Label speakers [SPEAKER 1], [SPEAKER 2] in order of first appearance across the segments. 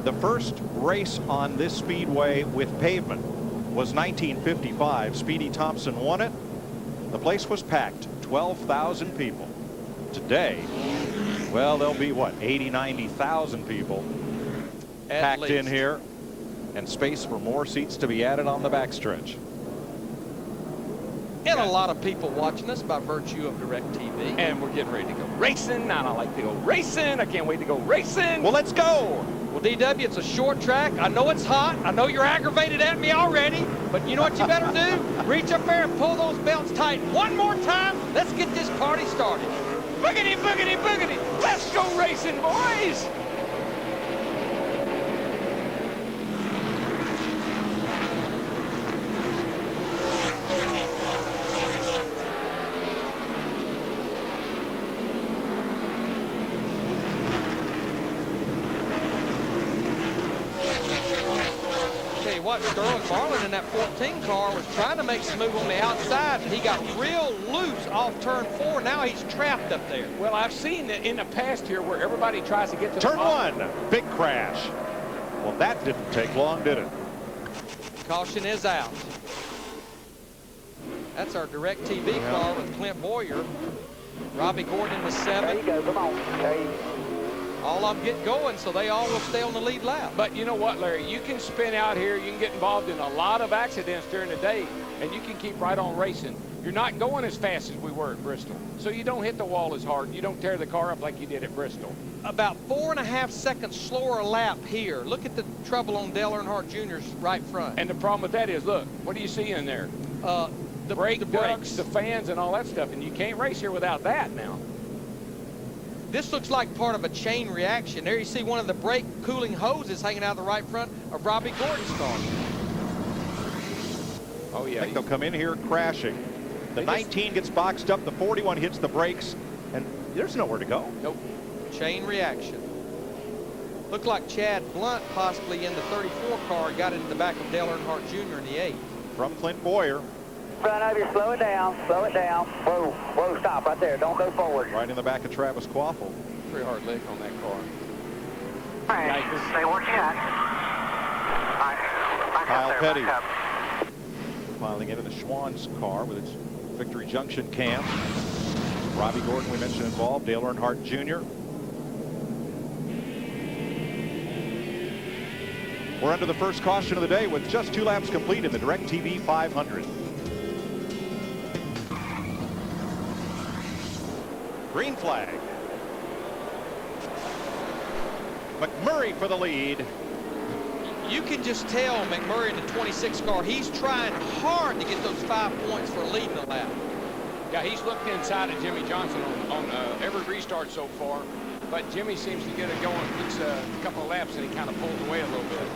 [SPEAKER 1] The first race on this speedway with pavement was 1955. Speedy Thompson won it. The place was packed, 12,000 people. Today, well, there'll be what, 80, 90,000 people packed in here, and space for more seats to be added on the backstretch.
[SPEAKER 2] And a lot of people watching us by virtue of DirecTV.
[SPEAKER 3] And we're getting ready to go racing. And I like to go racing. I can't wait to go racing.
[SPEAKER 1] Well, let's go.
[SPEAKER 2] Well, DW, it's a short track. I know it's hot. I know you're aggravated at me already. But you know what you better do? Reach up there and pull those belts tight. One more time. Let's get this party started.
[SPEAKER 3] Boogity, boogity, boogity. Let's go racing, boys.
[SPEAKER 2] What Sterling Marlin in that 14 car was trying to make some move on the outside, and he got real loose off turn 4. Now he's trapped up there.
[SPEAKER 3] Well, I've seen it in the past here where everybody tries to get to
[SPEAKER 1] turn 1. Big crash. Well, that didn't take long, did it?
[SPEAKER 2] Caution is out. That's our DirecTV car with Clint Boyer. Robbie Gordon in the 7.
[SPEAKER 4] There you go. Come on. There you go.
[SPEAKER 2] All of them get going, so they all will stay on the lead lap.
[SPEAKER 3] But you know what, Larry? You can spin out here. You can get involved in a lot of accidents during the day, and you can keep right on racing. You're not going as fast as we were at Bristol, so you don't hit the wall as hard. You don't tear the car up like you did at Bristol.
[SPEAKER 2] About 4.5 seconds slower lap here. Look at the trouble on Dale Earnhardt Jr.'s right front.
[SPEAKER 3] And the problem with that is, look, what do you see in there?
[SPEAKER 2] The
[SPEAKER 3] brakes,
[SPEAKER 2] brakes,
[SPEAKER 3] the fans, and all that stuff, and you can't race here without that now.
[SPEAKER 2] This looks like part of a chain reaction. There you see one of the brake cooling hoses hanging out of the right front of Robbie Gordon's car.
[SPEAKER 3] Oh, yeah.
[SPEAKER 1] I think they'll come in here crashing. The 19 gets boxed up, the 41 hits the brakes, and there's nowhere to go.
[SPEAKER 2] Nope. Chain reaction. Looked like Chad Blunt possibly in the 34 car got into the back of Dale Earnhardt Jr. in the 8.
[SPEAKER 1] From Clint Boyer.
[SPEAKER 4] Front of you, slow it down, slow it down. Whoa, whoa, stop right there. Don't go forward.
[SPEAKER 1] Right in the back of Travis Quaffle.
[SPEAKER 3] Pretty hard lick on that car.
[SPEAKER 4] All right, stay working out. All right, back
[SPEAKER 1] Kyle
[SPEAKER 4] up there,
[SPEAKER 1] Petty.
[SPEAKER 4] back up.
[SPEAKER 1] Filing into the Schwann's car with its Victory Junction cam. Robbie Gordon, we mentioned, involved. Dale Earnhardt Jr. We're under the first caution of the day with just 2 laps complete in the DirecTV 500. Green flag. McMurray for the lead.
[SPEAKER 2] You can just tell McMurray in the 26 car, he's trying hard to get those 5 points for leading the lap.
[SPEAKER 3] Yeah, he's looked inside of Jimmy Johnson on every restart so far, but Jimmy seems to get it going. It's a couple of laps and he kind of pulls away a little bit.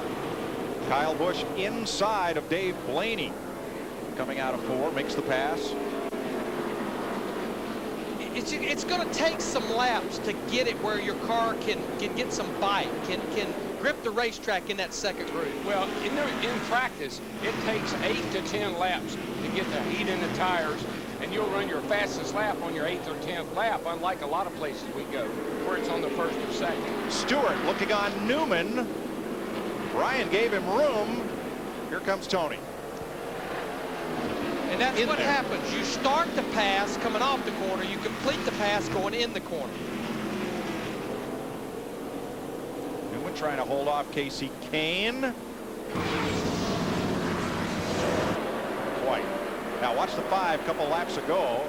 [SPEAKER 1] Kyle Busch inside of Dave Blaney. Coming out of 4, makes the pass.
[SPEAKER 2] It's going to take some laps to get it where your car can get some bite, can grip the racetrack in that second groove.
[SPEAKER 3] Well, in practice, it takes 8 to 10 laps to get the heat in the tires, and you'll run your fastest lap on your 8th or 10th lap, unlike a lot of places we go, where it's on the 1st or 2nd.
[SPEAKER 1] Stewart looking on Newman. Ryan gave him room. Here comes Tony.
[SPEAKER 2] And that's what happens. You start the pass coming off the corner. You complete the pass going in the corner.
[SPEAKER 1] Newman trying to hold off Casey Kane. Quite. Now watch the 5 a couple laps ago.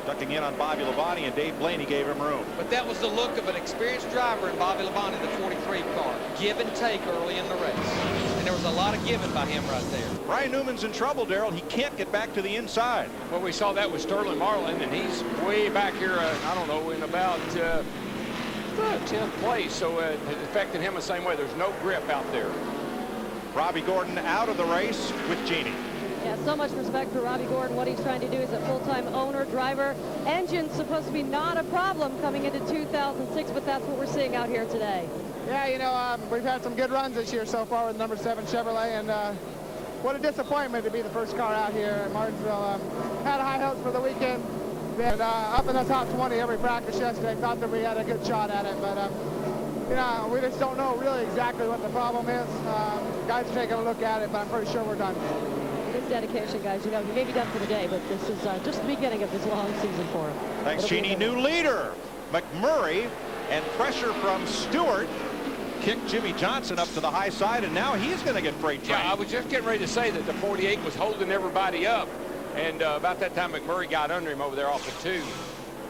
[SPEAKER 1] Ducking in on Bobby Labonte, and Dave Blaney gave him room.
[SPEAKER 2] But that was the look of an experienced driver in Bobby Labonte, the 43 car. Give and take early in the race. And there was a lot of giving by him right there.
[SPEAKER 1] Brian Newman's in trouble, Darrell. He can't get back to the inside.
[SPEAKER 3] Well, we saw that with Sterling Marlin, and he's way back here, I don't know, in about 10th place. So it's affecting him the same way. There's no grip out there.
[SPEAKER 1] Robbie Gordon out of the race with Jeannie.
[SPEAKER 5] Yeah, so much respect for Robbie Gordon. What he's trying to do is a full-time owner, driver. Engine's supposed to be not a problem coming into 2006, but that's what we're seeing out here today.
[SPEAKER 6] Yeah, you know, we've had some good runs this year so far with number 7 Chevrolet, and what a disappointment to be the first car out here in Martinsville. Had high hopes for the weekend. We had up in the top 20 every practice yesterday. Thought that we had a good shot at it, but You know, we just don't know really exactly what the problem is. Guys are taking a look at it, but I'm pretty sure we're done.
[SPEAKER 5] His dedication, guys. You know, he may be done for the day, but this is just the beginning of this long season for him.
[SPEAKER 1] Thanks, Jeannie. New leader, McMurray, and pressure from Stewart kicked Jimmy Johnson up to the high side, and now he's going to get freight trained.
[SPEAKER 3] Yeah, I was just getting ready to say that the 48 was holding everybody up, and about that time McMurray got under him over there off the 2.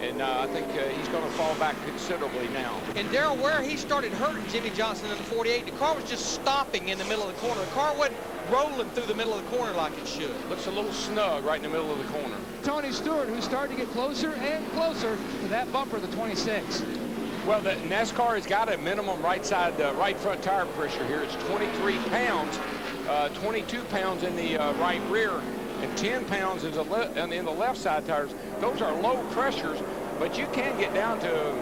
[SPEAKER 3] And I think he's going to fall back considerably now.
[SPEAKER 2] And Darrell, where he started hurting Jimmy Johnson in the 48, the car was just stopping in the middle of the corner. The car wasn't rolling through the middle of the corner like it should.
[SPEAKER 3] Looks a little snug right in the middle of the corner.
[SPEAKER 7] Tony Stewart, who's starting to get closer and closer to that bumper, the 26.
[SPEAKER 3] Well, the NASCAR has got a minimum right side, right front tire pressure here. It's 23 pounds, 22 pounds in the right rear, and 10 pounds in the left side tires. Those are low pressures, but you can get down to,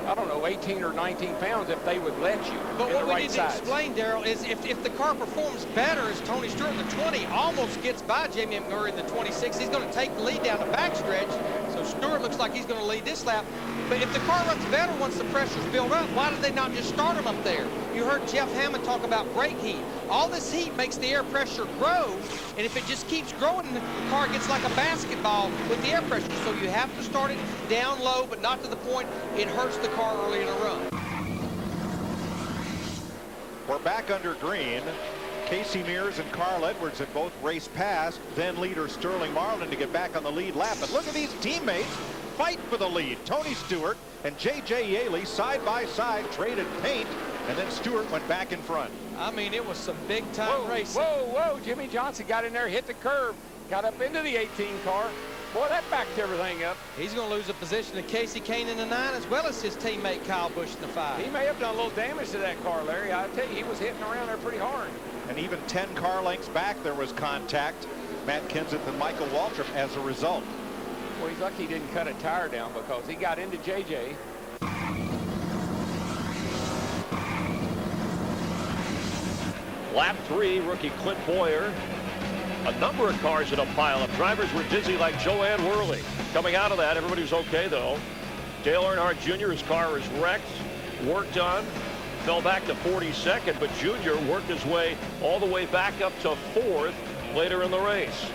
[SPEAKER 3] I don't know, 18 or 19 pounds if they would let you.
[SPEAKER 2] But what we need to explain, Darrell, is if the car performs better as Tony Stewart in the 20 almost gets by Jamie McMurray in the 26, he's going to take the lead down the backstretch. So Stewart looks like he's going to lead this lap. But if the car runs better once the pressure's built up, why did they not just start him up there? You heard Jeff Hammond talk about brake heat. All this heat makes the air pressure grow, and if it just keeps growing, the car gets like a basketball with the air pressure. So you have to start it down low, but not to the point it hurts the car early in a run.
[SPEAKER 1] We're back under green. Casey Mears and Carl Edwards have both raced past then leader Sterling Marlin to get back on the lead lap. But look at these teammates fight for the lead. Tony Stewart and J.J. Yaley side by side traded paint, and then Stewart went back in front.
[SPEAKER 2] I mean, it was some big time racing.
[SPEAKER 3] Whoa, Jimmy Johnson got in there, hit the curb, got up into the 18 car. Boy, that backed everything up.
[SPEAKER 2] He's going to lose a position to Casey Kane in the 9 as well as his teammate Kyle Busch in the 5.
[SPEAKER 3] He may have done a little damage to that car, Larry. I tell you, he was hitting around there pretty hard.
[SPEAKER 1] And even 10 car lengths back, there was contact. Matt Kenseth and Michael Waltrip as a result.
[SPEAKER 3] Well, he's lucky he didn't cut a tire down because he got into JJ.
[SPEAKER 8] Lap 3, rookie Clint Boyer. A number of cars in a pileup. Drivers were dizzy like Joanne Worley. Coming out of that, everybody was okay, though. Dale Earnhardt Jr., his car was wrecked, worked on, fell back to 42nd, but Jr. worked his way all the way back up to 4th later in the race.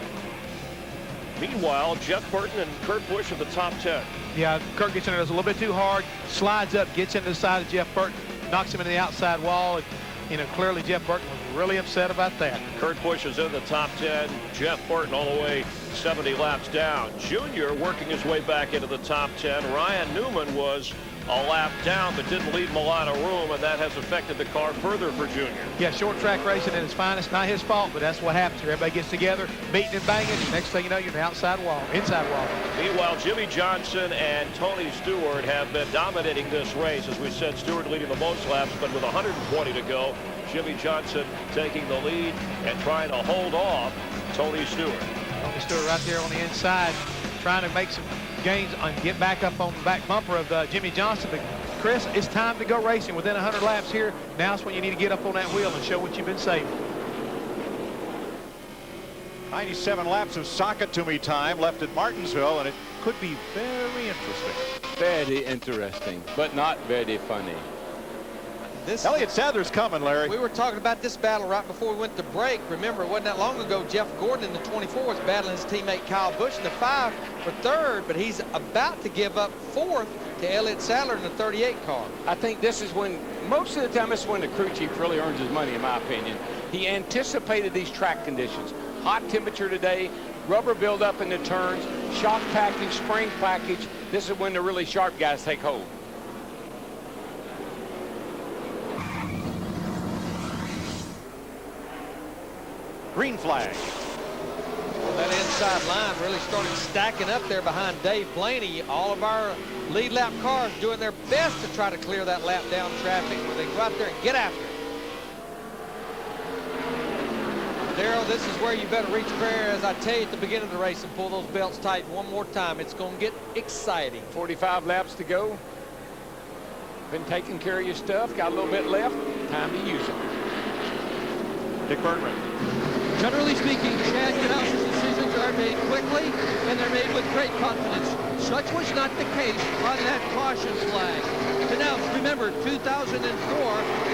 [SPEAKER 8] Meanwhile, Jeff Burton and Kurt Busch at the top 10.
[SPEAKER 7] Yeah, Kurt gets in there, does a little bit too hard, slides up, gets into the side of Jeff Burton, knocks him into the outside wall. And, you know, clearly Jeff Burton was really upset about that.
[SPEAKER 8] Kurt Busch is in the top 10. Jeff Burton all the way 70 laps down. Junior working his way back into the top 10. Ryan Newman was a lap down, but didn't leave him a lot of room, and that has affected the car further for Junior.
[SPEAKER 7] Yeah, short track racing at its finest. Not his fault, but that's what happens here. Everybody gets together, beating and banging. Next thing you know, you're in the outside wall, inside wall.
[SPEAKER 8] Meanwhile, Jimmy Johnson and Tony Stewart have been dominating this race. As we said, Stewart leading the most laps, but with 120 to go, Jimmy Johnson taking the lead and trying to hold off Tony Stewart.
[SPEAKER 7] Tony Stewart right there on the inside, trying to make some gains and get back up on the back bumper of Jimmy Johnson. But Chris, it's time to go racing within 100 laps here. Now's when you need to get up on that wheel and show what you've been saving.
[SPEAKER 1] 97 laps of Sakatumi time left at Martinsville, and it could be very interesting.
[SPEAKER 9] Very interesting, but not very funny.
[SPEAKER 1] Elliott Sadler's coming, Larry.
[SPEAKER 2] We were talking about this battle right before we went to break. Remember, it wasn't that long ago, Jeff Gordon in the 24 was battling his teammate Kyle Busch in the 5 for 3rd, but he's about to give up 4th to Elliott Sadler in the 38 car.
[SPEAKER 3] I think this is when, most of the time, this is when the crew chief really earns his money, in my opinion. He anticipated these track conditions. Hot temperature today, rubber buildup in the turns, shock package, spring package. This is when the really sharp guys take hold.
[SPEAKER 1] Green flag.
[SPEAKER 2] Well, that inside line really started stacking up there behind Dave Blaney. All of our lead lap cars doing their best to try to clear that lap down traffic where they go out there and get after it. Darrell, this is where you better reach for air, as I tell you at the beginning of the race, and pull those belts tight one more time. It's going to get exciting.
[SPEAKER 3] 45 laps to go. Been taking care of your stuff. Got a little bit left. Time to use it.
[SPEAKER 1] Dick Bergman.
[SPEAKER 10] Generally speaking, Chad Knauss's decisions are made quickly, and they're made with great confidence. Such was not the case on that caution flag. The announced, remember, 2004,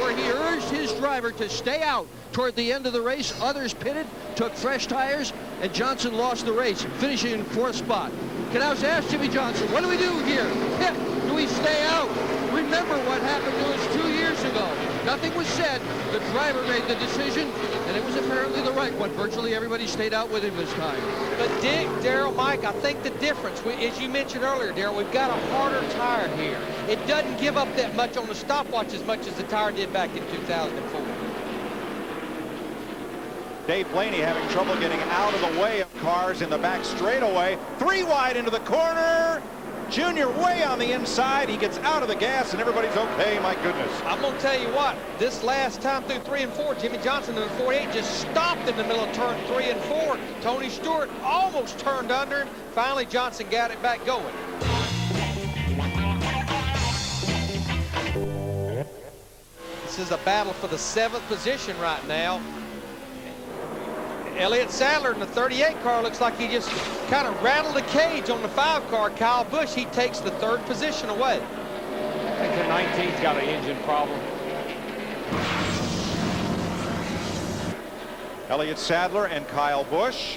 [SPEAKER 10] where he urged his driver to stay out toward the end of the race. Others pitted, took fresh tires, and Johnson lost the race, finishing in 4th spot. Canals asked Jimmy Johnson, what do we do here? Pit, do we stay out? Remember what happened to us 2 years ago. Nothing was said. The driver made the decision, and it was apparently the right one. Virtually everybody stayed out with him this time.
[SPEAKER 2] But Dick, Darrell, Mike, I think the difference, as you mentioned earlier, Darrell, we've got a harder tire here. It doesn't give up that much on the stopwatch as much as the tire did back in 2004.
[SPEAKER 1] Dave Blaney having trouble getting out of the way of cars in the back straightaway. 3 wide into the corner. Junior way on the inside. He gets out of the gas and everybody's okay. My goodness.
[SPEAKER 2] I'm going to tell you what, this last time through 3 and 4, Jimmy Johnson in the 48 just stopped in the middle of turn 3 and 4. Tony Stewart almost turned under him. Finally, Johnson got it back going. This is a battle for the 7th position right now. Elliott Sadler in the 38 car looks like he just kind of rattled the cage on the 5 car. Kyle Busch, he takes the 3rd position away.
[SPEAKER 3] I think the 19's got an engine problem.
[SPEAKER 1] Elliott Sadler and Kyle Busch.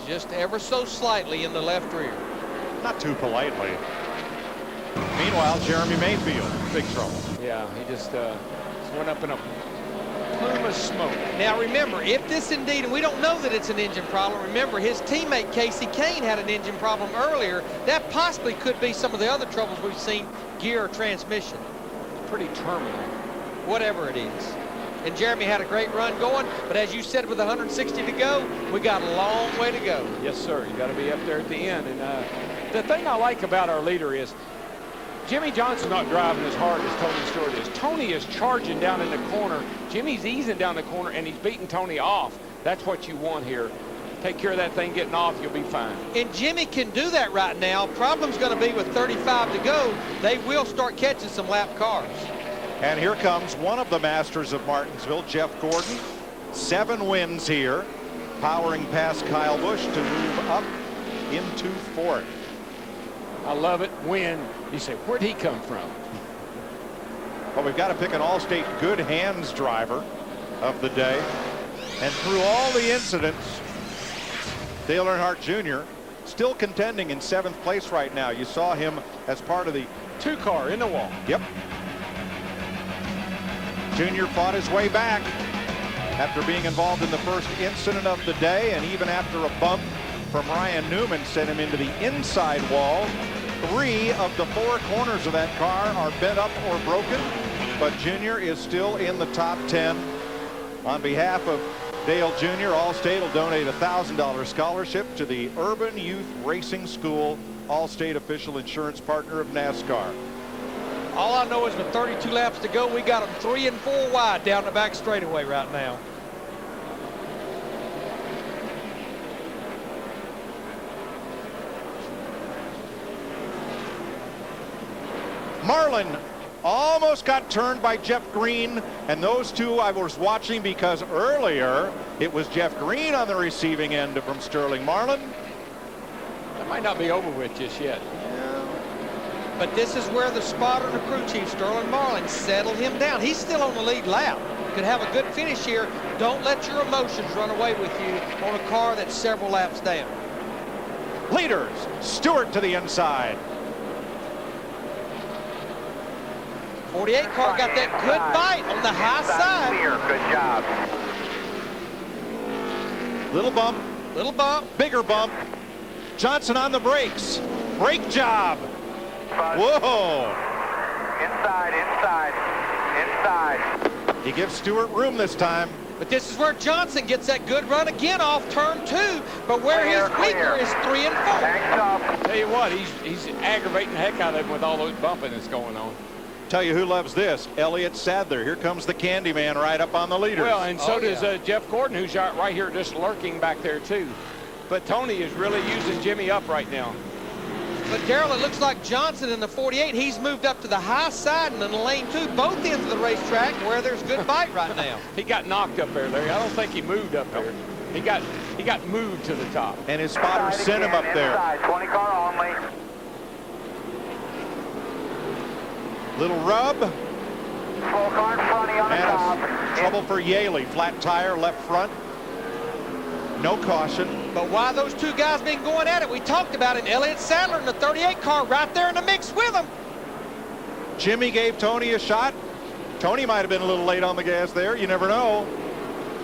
[SPEAKER 2] Just ever so slightly in the left rear.
[SPEAKER 1] Not too politely. Meanwhile, Jeremy Mayfield, big trouble.
[SPEAKER 3] Yeah, he just went up in a plume of smoke.
[SPEAKER 2] Now remember, if this indeed, and we don't know that it's an engine problem, remember his teammate Casey Kane had an engine problem earlier. That possibly could be some of the other troubles we've seen, gear or transmission.
[SPEAKER 3] Pretty terminal.
[SPEAKER 2] Whatever it is. And Jeremy had a great run going, but as you said, with 160 to go, we got a long way to go.
[SPEAKER 3] Yes, sir. You got to be up there at the end. And the thing I like about our leader is Jimmy Johnson's not driving as hard as Tony Stewart is. Tony is charging down in the corner. Jimmy's easing down the corner, and he's beating Tony off. That's what you want here. Take care of that thing getting off, you'll be fine.
[SPEAKER 2] And Jimmy can do that right now. Problem's going to be with 35 to go. They will start catching some lap cars.
[SPEAKER 1] And here comes one of the masters of Martinsville, Jeff Gordon. 7 wins here, powering past Kyle Busch to move up into 4th.
[SPEAKER 3] I love it when you say, where'd he come from?
[SPEAKER 1] Well, we've got to pick an All-State good hands driver of the day. And through all the incidents, Dale Earnhardt Jr. still contending in 7th place right now. You saw him as part of the
[SPEAKER 3] 2 car in the wall.
[SPEAKER 1] Yep. Junior fought his way back after being involved in the first incident of the day, and even after a bump from Ryan Newman sent him into the inside wall. 3 of the 4 corners of that car are bent up or broken, but Junior is still in the top 10. On behalf of Dale Jr., Allstate will donate a $1,000 scholarship to the Urban Youth Racing School, Allstate official insurance partner of NASCAR.
[SPEAKER 2] All I know is with 32 laps to go, we got them 3 and 4 wide down the back straightaway right now.
[SPEAKER 1] Marlin almost got turned by Jeff Green, and those two I was watching because earlier it was Jeff Green on the receiving end from Sterling Marlin.
[SPEAKER 3] That might not be over with just yet.
[SPEAKER 2] But this is where the spotter and the crew chief, Sterling Marlin, settled him down. He's still on the lead lap. Could have a good finish here. Don't let your emotions run away with you on a car that's several laps down.
[SPEAKER 1] Leaders, Stewart to the inside.
[SPEAKER 2] 48 car got that good bite on the high side.
[SPEAKER 1] Good job. Little bump.
[SPEAKER 2] Little bump.
[SPEAKER 1] Bigger bump. Johnson on the brakes. Brake job. Whoa.
[SPEAKER 4] Inside, inside, inside.
[SPEAKER 1] He gives Stewart room this time.
[SPEAKER 2] But this is where Johnson gets that good run again off turn 2. But where his weaker is 3 and 4.
[SPEAKER 3] Tell you what, he's aggravating the heck out of him with all those bumping that's going on.
[SPEAKER 1] Tell you who loves this, Elliott Sadler. Here comes the candy man right up on the leaders.
[SPEAKER 3] Well, and so does Jeff Gordon, who's right here just lurking back there too. But Tony is really using Jimmy up right now.
[SPEAKER 2] But Darrell, it looks like Johnson in the 48, he's moved up to the high side and in the lane 2, both ends of the racetrack where there's good bite right now.
[SPEAKER 3] He got knocked up there, Larry. I don't think he moved up there. He got moved to the top.
[SPEAKER 1] And his spotter sent him up there.
[SPEAKER 4] 20 car only.
[SPEAKER 1] Little rub.
[SPEAKER 4] Full car in front of you on the top.
[SPEAKER 1] And trouble for Yaley. Flat tire, left front. No caution.
[SPEAKER 2] But why those two guys been going at it? We talked about it. Elliott Sadler in the 38 car right there in the mix with them.
[SPEAKER 1] Jimmy gave Tony a shot. Tony might have been a little late on the gas there. You never know.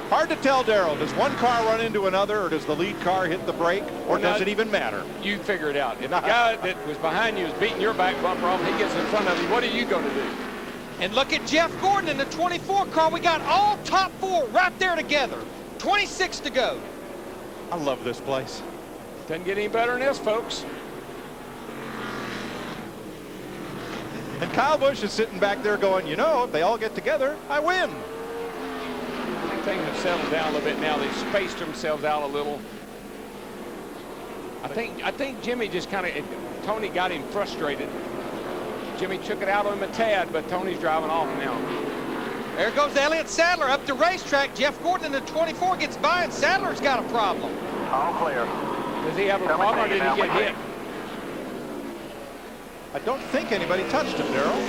[SPEAKER 1] Hard to tell, Darrell. Does one car run into another, or does the lead car hit the brake, or does it even matter?
[SPEAKER 3] You figure it out. If the guy that was behind you is beating your back bumper off, he gets in front of you, what are you going to do?
[SPEAKER 2] And look at Jeff Gordon in the 24 car. We got all top four right there together. 26 to go.
[SPEAKER 1] I love this place.
[SPEAKER 3] Doesn't get any better than this, folks.
[SPEAKER 1] And Kyle Busch is sitting back there going, you know, if they all get together, I win.
[SPEAKER 3] Things have settled down a little bit now. They've spaced themselves out a little. I think Jimmy just kind of, Tony got him frustrated. Jimmy took it out on him a tad, but Tony's driving off now.
[SPEAKER 2] There goes Elliott Sadler up the racetrack. Jeff Gordon in the 24 gets by, and Sadler's got a problem.
[SPEAKER 4] All clear.
[SPEAKER 3] Does he have a problem, or did he get hit?
[SPEAKER 1] I don't think anybody touched him, Darrell.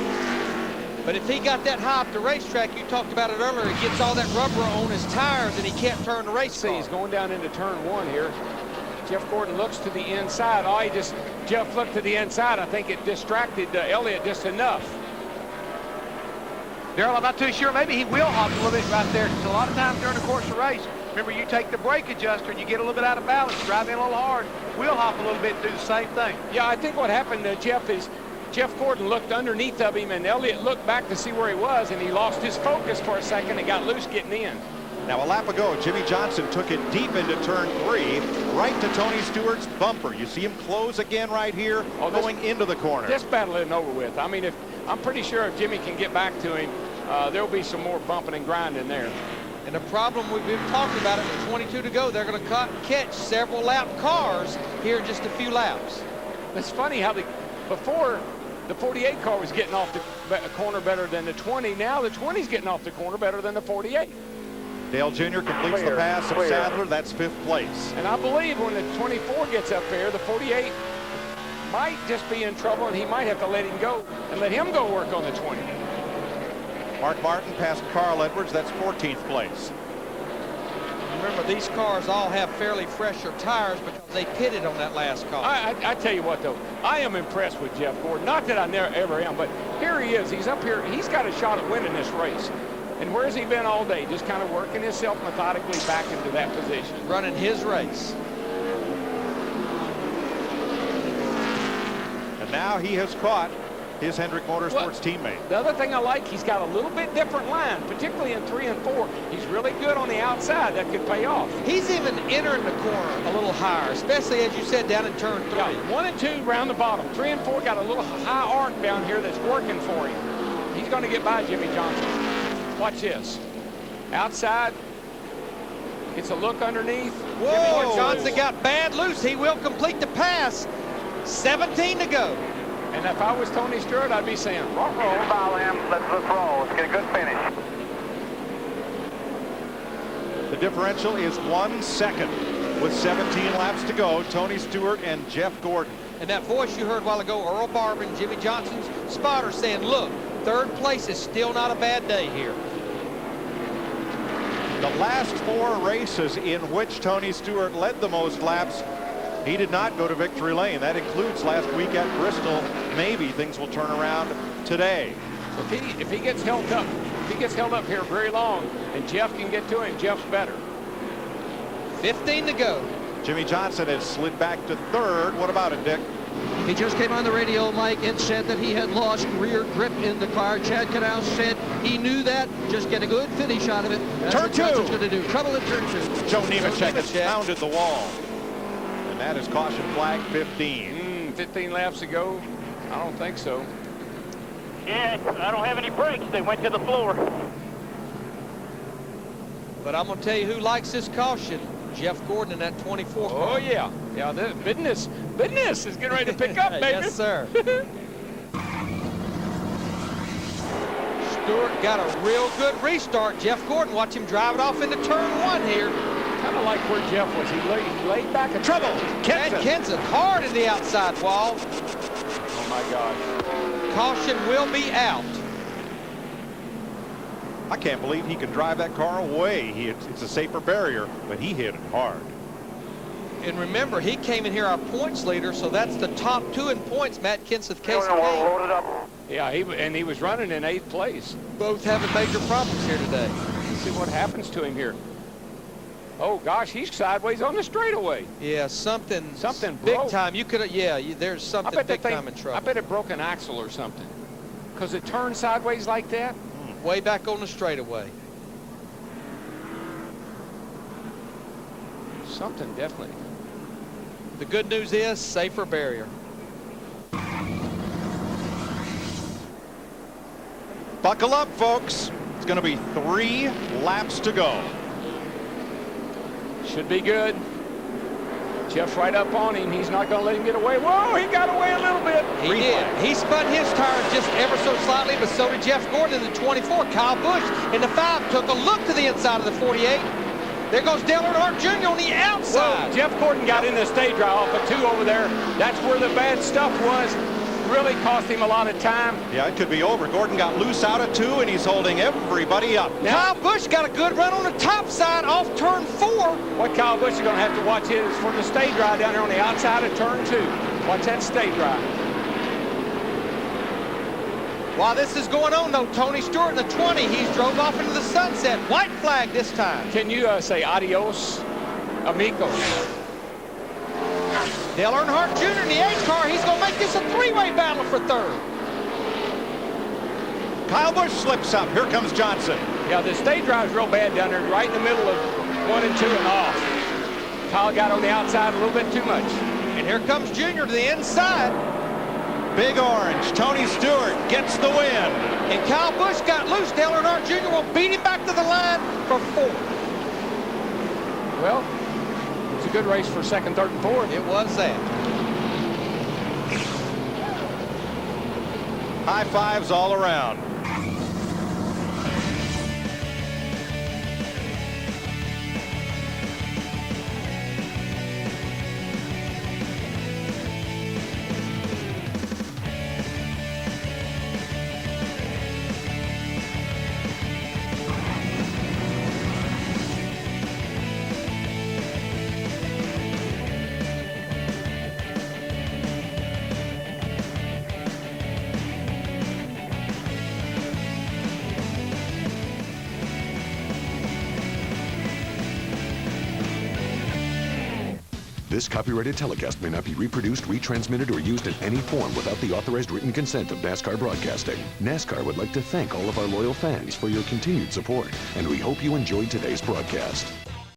[SPEAKER 2] But if he got that high up the racetrack, you talked about it earlier, he gets all that rubber on his tires and he can't turn the race car.
[SPEAKER 3] He's going down into turn one here. Jeff Gordon looks to the inside. Jeff looked to the inside. I think it distracted Elliott just enough.
[SPEAKER 7] Darrell, I'm not too sure. Maybe he will hop a little bit right there. Because a lot of times during the course of the race, remember, you take the brake adjuster and you get a little bit out of balance, drive in a little hard. Wheel hop a little bit and do the same thing.
[SPEAKER 3] Yeah, I think what happened to Jeff is Jeff Gordon looked underneath of him, and Elliott looked back to see where he was, and he lost his focus for a second and got loose getting in.
[SPEAKER 1] Now, a lap ago, Jimmy Johnson took it deep into turn 3, right to Tony Stewart's bumper. You see him close again right here, going into the corner.
[SPEAKER 3] This battle isn't over with. I mean, I'm pretty sure if Jimmy can get back to him, there'll be some more bumping and grinding there.
[SPEAKER 2] And the problem, we've been talking about it, with 22 to go, they're going to catch several lap cars here in just a few laps.
[SPEAKER 3] It's funny how before the 48 car was getting off the corner better than the 20. Now the 20's getting off the corner better than the 48.
[SPEAKER 1] Dale Jr. completes the pass of Sadler. That's 5th place.
[SPEAKER 3] And I believe when the 24 gets up there, the 48 might just be in trouble, and he might have to let him go and let him go work on the 20.
[SPEAKER 1] Mark Martin passed Carl Edwards. That's 14th place.
[SPEAKER 2] Remember, these cars all have fairly fresher tires because they pitted on that last car.
[SPEAKER 3] I tell you what, though, I am impressed with Jeff Gordon. Not that I never ever am, but here he is. He's up here. He's got a shot at winning this race. And where's he been all day? Just kind of working himself methodically back into that position.
[SPEAKER 2] Running his race.
[SPEAKER 1] And now he has caught his Hendrick Motorsports teammate.
[SPEAKER 3] The other thing I like, he's got a little bit different line, particularly in 3 and 4. He's really good on the outside. That could pay off.
[SPEAKER 2] He's even entering the corner a little higher, especially, as you said, down in turn 3.
[SPEAKER 3] Yeah, 1 and 2 round the bottom. 3 and 4 got a little high arc down here that's working for him. He's going to get by Jimmy Johnson. Watch this. Outside. It's a look underneath.
[SPEAKER 2] Whoa, Johnson got bad loose. He will complete the pass. 17 to go.
[SPEAKER 3] And if I was Tony Stewart, I'd be saying, roll.
[SPEAKER 4] Follow him. Let's roll. Let's get a good finish.
[SPEAKER 1] The differential is 1 second with 17 laps to go. Tony Stewart and Jeff Gordon.
[SPEAKER 2] And that voice you heard a while ago, Earl Barbin, Jimmy Johnson's spotter, saying, look, 3rd place is still not a bad day here.
[SPEAKER 1] The last 4 races in which Tony Stewart led the most laps, he did not go to victory lane. That includes last week at Bristol. Maybe things will turn around today.
[SPEAKER 3] If he gets held up, here very long, and Jeff can get to him, Jeff's better.
[SPEAKER 2] 15 to go.
[SPEAKER 1] Jimmy Johnson has slid back to 3rd. What about it, Dick?
[SPEAKER 10] He just came on the radio, Mike, and said that he had lost rear grip in the car. Chad Canal said he knew that. Just get a good finish out of it. That's
[SPEAKER 1] turn
[SPEAKER 10] what
[SPEAKER 1] 2.
[SPEAKER 10] Johnson's going to do. Trouble in turn 2.
[SPEAKER 1] Joe Nemechek has pounded the wall. And that is caution flag 15.
[SPEAKER 3] 15 laps ago? I don't think so.
[SPEAKER 4] Yeah, I don't have any brakes. They went to the floor.
[SPEAKER 2] But I'm going to tell you who likes this caution. Jeff Gordon in that 24 car.
[SPEAKER 3] Oh, yeah. Yeah, the business is getting ready to pick up, baby.
[SPEAKER 2] Yes, sir. Stewart got a real good restart. Jeff Gordon, watch him drive it off into turn 1 here.
[SPEAKER 3] Kind of like where Jeff was. He laid back a
[SPEAKER 1] trouble.
[SPEAKER 2] Kenson hard in the outside wall.
[SPEAKER 3] Oh, my gosh.
[SPEAKER 2] Caution will be out.
[SPEAKER 1] I can't believe he can drive that car away. It's a safer barrier, but he hit it hard.
[SPEAKER 2] And remember, he came in here our points leader, so that's the top 2 in points, Matt Kenseth, Casey Kane.
[SPEAKER 4] Loaded up.
[SPEAKER 3] Yeah, he was running in 8th place.
[SPEAKER 2] Both having major problems here today.
[SPEAKER 3] Let's see what happens to him here. Oh gosh, he's sideways on the straightaway.
[SPEAKER 2] Yeah, something
[SPEAKER 3] broke.
[SPEAKER 2] big time. You could, there's something big time in trouble.
[SPEAKER 3] I bet it broke an axle or something, because it turned sideways like that.
[SPEAKER 2] Way back on the straightaway.
[SPEAKER 3] Something definitely.
[SPEAKER 2] The good news is safer barrier.
[SPEAKER 1] Buckle up, folks. It's going to be 3 laps to go.
[SPEAKER 3] Should be good. Jeff's right up on him. He's not going to let him get away. Whoa, he got away a little bit.
[SPEAKER 2] He did. He spun his tires just ever so slightly, but so did Jeff Gordon in the 24. Kyle Busch in the 5 took a look to the inside of the 48. There goes Dale Earnhardt Jr. on the outside.
[SPEAKER 3] Whoa, Jeff Gordon got in the stage drive off a 2 over there. That's where the bad stuff was. Really cost him a lot of time.
[SPEAKER 1] Yeah, it could be over. Gordon got loose out of 2, and he's holding everybody up.
[SPEAKER 2] Now, Kyle Busch got a good run on the top side off turn 4.
[SPEAKER 3] What Kyle Busch is going to have to watch is for the stage drive down there on the outside of turn 2. Watch that stage drive.
[SPEAKER 2] While this is going on, though, Tony Stewart in the 20, he's drove off into the sunset. White flag this time.
[SPEAKER 3] Can you say adios, amigos?
[SPEAKER 2] Dale Earnhardt Jr. in the 8 car, he's going to make this a 3-way battle for 3rd.
[SPEAKER 1] Kyle Busch slips up. Here comes Johnson.
[SPEAKER 3] Yeah, the stage drive's real bad down there, right in the middle of 1 and 2 and off. Kyle got on the outside a little bit too much.
[SPEAKER 2] And here comes Junior to the inside.
[SPEAKER 1] Big orange. Tony Stewart gets the win.
[SPEAKER 2] And Kyle Busch got loose. Dale Earnhardt Jr. will beat him back to the line for 4th.
[SPEAKER 3] Well, it's a good race for 2nd, 3rd, and 4th.
[SPEAKER 2] It was that.
[SPEAKER 1] High fives all around.
[SPEAKER 11] This copyrighted telecast may not be reproduced, retransmitted, or used in any form without the authorized written consent of NASCAR Broadcasting. NASCAR would like to thank all of our loyal fans for your continued support, and we hope you enjoyed today's broadcast.